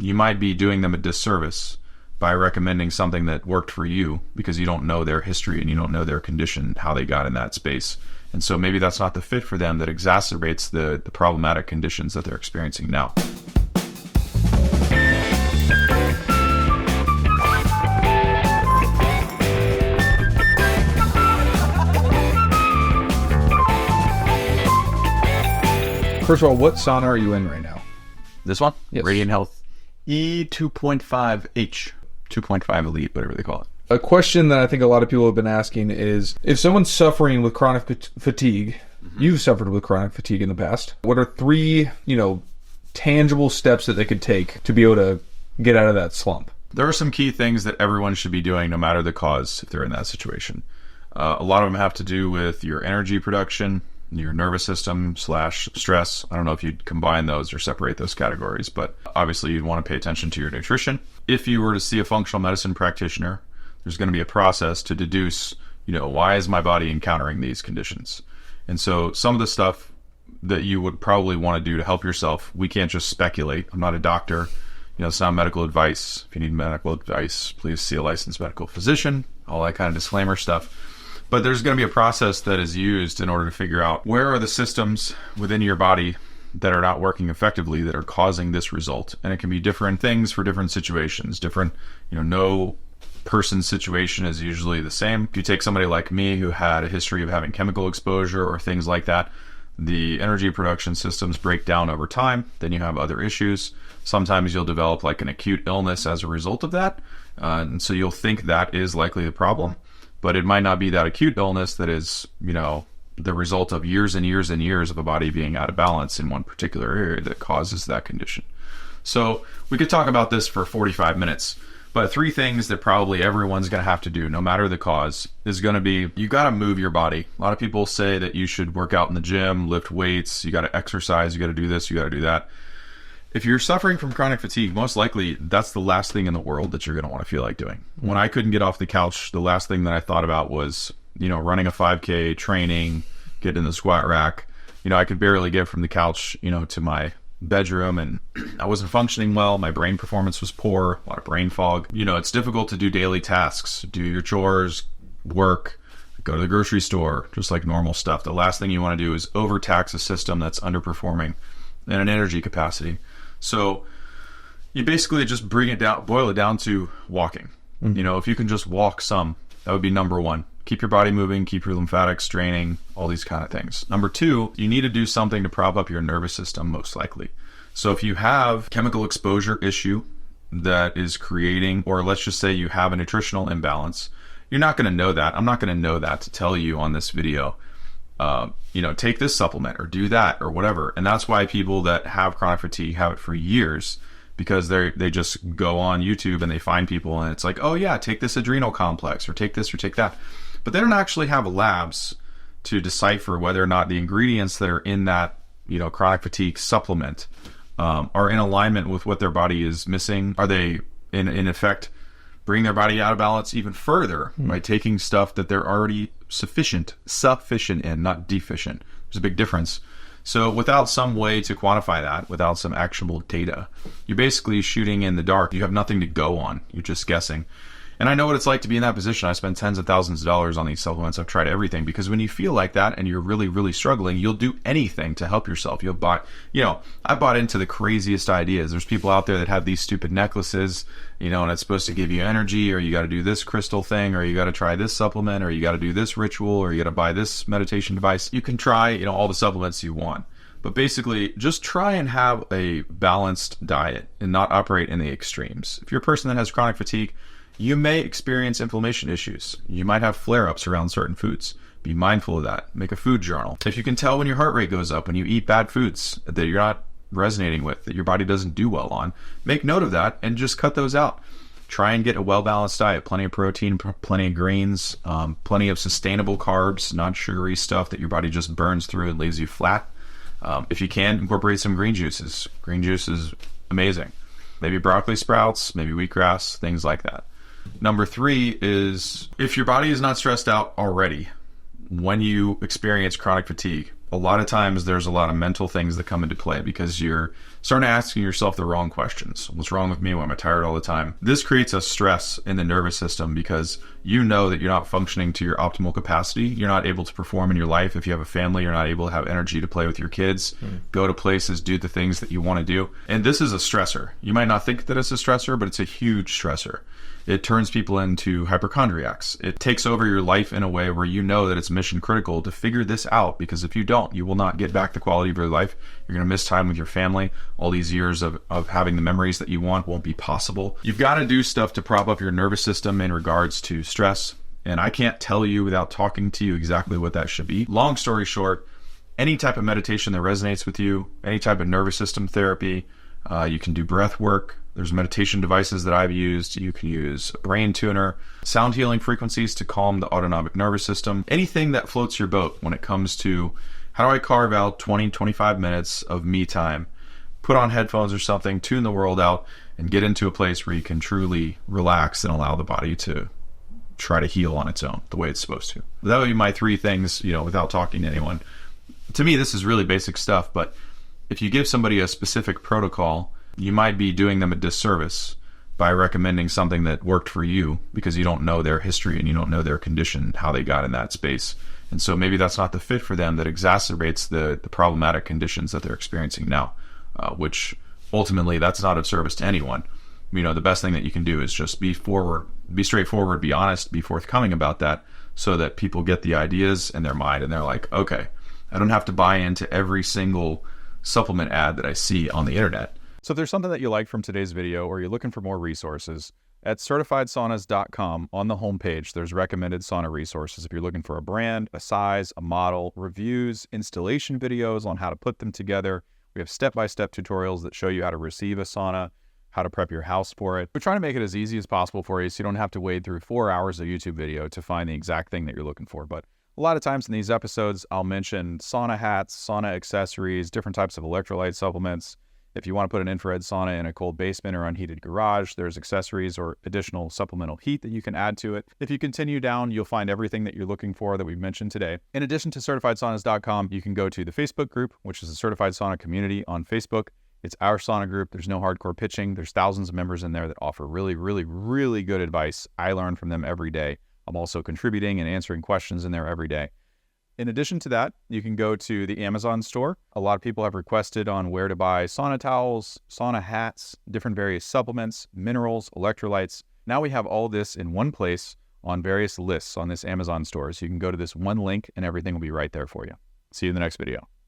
you might be doing them a disservice by recommending something that worked for you because you don't know their history and you don't know their condition, how they got in that space. And so maybe that's not the fit for them that exacerbates the problematic conditions that they're experiencing now. First of all, what sauna are you in right now? This one? Yes. Radiant Health E2.5H, 2.5 Elite, whatever they call it. A question that I think a lot of people have been asking is, if someone's suffering with chronic fatigue, you've suffered with chronic fatigue in the past, what are 3, tangible steps that they could take to be able to get out of that slump? There are some key things that everyone should be doing no matter the cause if they're in that situation. A lot of them have to do with your energy production, your nervous system / stress. I don't know if you'd combine those or separate those categories, but obviously you'd want to pay attention to your nutrition. If you were to see a functional medicine practitioner, there's going to be a process to deduce, why is my body encountering these conditions? And so some of the stuff that you would probably want to do to help yourself, we can't just speculate. I'm not a doctor. It's not medical advice. If you need medical advice, please see a licensed medical physician, all that kind of disclaimer stuff. But there's going to be a process that is used in order to figure out where are the systems within your body that are not working effectively that are causing this result. And it can be different things for different situations. No person's situation is usually the same. If you take somebody like me who had a history of having chemical exposure or things like that, the energy production systems break down over time. Then you have other issues. Sometimes you'll develop like an acute illness as a result of that. And so you'll think that is likely the problem. But it might not be that acute illness that is, the result of years and years and years of a body being out of balance in one particular area that causes that condition. So we could talk about this for 45 minutes, but 3 things that probably everyone's going to have to do, no matter the cause, is going to be, you got to move your body. A lot of people say that you should work out in the gym, lift weights, you got to exercise, you got to do this, you got to do that. If you're suffering from chronic fatigue, most likely that's the last thing in the world that you're going to want to feel like doing. When I couldn't get off the couch, the last thing that I thought about was, running a 5K, training, getting in the squat rack. I could barely get from the couch, to my bedroom, and I wasn't functioning well. My brain performance was poor, a lot of brain fog. It's difficult to do daily tasks, do your chores, work, go to the grocery store, just like normal stuff. The last thing you want to do is overtax a system that's underperforming in an energy capacity. So you basically just boil it down to walking. If you can just walk some, that would be number 1. Keep your body moving, keep your lymphatics draining, all these kind of things. Number 2, you need to do something to prop up your nervous system, most likely. So if you have chemical exposure issue that is creating, or let's just say you have a nutritional imbalance, you're not going to know that. I'm not going to know that to tell you on this video. Take this supplement or do that or whatever. And that's why people that have chronic fatigue have it for years, because they just go on YouTube and they find people and it's like, oh yeah, take this adrenal complex or take this or take that. But they don't actually have labs to decipher whether or not the ingredients that are in that, chronic fatigue supplement are in alignment with what their body is missing. Are they in effect bring their body out of balance even further by taking stuff that they're already sufficient in, not deficient? There's a big difference. So without some way to quantify that, without some actionable data, you're basically shooting in the dark. You have nothing to go on. You're just guessing. And I know what it's like to be in that position. I spend tens of thousands of dollars on these supplements. I've tried everything, because when you feel like that and you're really, really struggling, you'll do anything to help yourself. I bought into the craziest ideas. There's people out there that have these stupid necklaces, and it's supposed to give you energy, or you got to do this crystal thing, or you got to try this supplement, or you got to do this ritual, or you got to buy this meditation device. You can try, all the supplements you want. But basically, just try and have a balanced diet and not operate in the extremes. If you're a person that has chronic fatigue, you may experience inflammation issues. You might have flare-ups around certain foods. Be mindful of that. Make a food journal. If you can tell when your heart rate goes up, when you eat bad foods that you're not resonating with, that your body doesn't do well on, make note of that and just cut those out. Try and get a well-balanced diet. Plenty of protein, plenty of grains, plenty of sustainable carbs, not sugary stuff that your body just burns through and leaves you flat. If you can, incorporate some green juices. Green juice is amazing. Maybe broccoli sprouts, maybe wheatgrass, things like that. Number 3 is, if your body is not stressed out already when you experience chronic fatigue, a lot of times there's a lot of mental things that come into play, because you're starting asking yourself the wrong questions. What's wrong with me? Why am I tired all the time? This creates a stress in the nervous system because you know that you're not functioning to your optimal capacity. You're not able to perform in your life. If you have a family, you're not able to have energy to play with your kids, go to places, do the things that you want to do. And this is a stressor. You might not think that it's a stressor, but it's a huge stressor. It turns people into hypochondriacs. It takes over your life in a way where you know that it's mission critical to figure this out, because if you don't, you will not get back the quality of your life. You're going to miss time with your family. All these years of having the memories that you want won't be possible. You've got to do stuff to prop up your nervous system in regards to stress. And I can't tell you without talking to you exactly what that should be. Long story short, any type of meditation that resonates with you, any type of nervous system therapy, you can do breath work. There's meditation devices that I've used. You can use a brain tuner, sound healing frequencies to calm the autonomic nervous system. Anything that floats your boat when it comes to how do I carve out 20, 25 minutes of me time, put on headphones or something, tune the world out, and get into a place where you can truly relax and allow the body to try to heal on its own the way it's supposed to. That would be my 3 things, without talking to anyone. To me, this is really basic stuff, but if you give somebody a specific protocol, you might be doing them a disservice by recommending something that worked for you because you don't know their history and you don't know their condition, how they got in that space. And so maybe that's not the fit for them, that exacerbates the problematic conditions that they're experiencing now, which ultimately that's not of service to anyone. The best thing that you can do is just be straightforward, be honest, be forthcoming about that, so that people get the ideas in their mind and they're like, okay, I don't have to buy into every single supplement ad that I see on the internet. So if there's something that you like from today's video, or you're looking for more resources, at CertifiedSaunas.com on the homepage, there's recommended sauna resources. If you're looking for a brand, a size, a model, reviews, installation videos on how to put them together. We have step-by-step tutorials that show you how to receive a sauna, how to prep your house for it. We're trying to make it as easy as possible for you so you don't have to wade through 4 hours of YouTube video to find the exact thing that you're looking for. But a lot of times in these episodes, I'll mention sauna hats, sauna accessories, different types of electrolyte supplements. If you want to put an infrared sauna in a cold basement or unheated garage, there's accessories or additional supplemental heat that you can add to it. If you continue down, you'll find everything that you're looking for that we've mentioned today. In addition to CertifiedSaunas.com, you can go to the Facebook group, which is the Certified Sauna Community on Facebook. It's our sauna group. There's no hardcore pitching. There's thousands of members in there that offer really, really, really good advice. I learn from them every day. I'm also contributing and answering questions in there every day. In addition to that, you can go to the Amazon store. A lot of people have requested on where to buy sauna towels, sauna hats, different various supplements, minerals, electrolytes. Now we have all this in one place on various lists on this Amazon store. So you can go to this one link and everything will be right there for you. See you in the next video.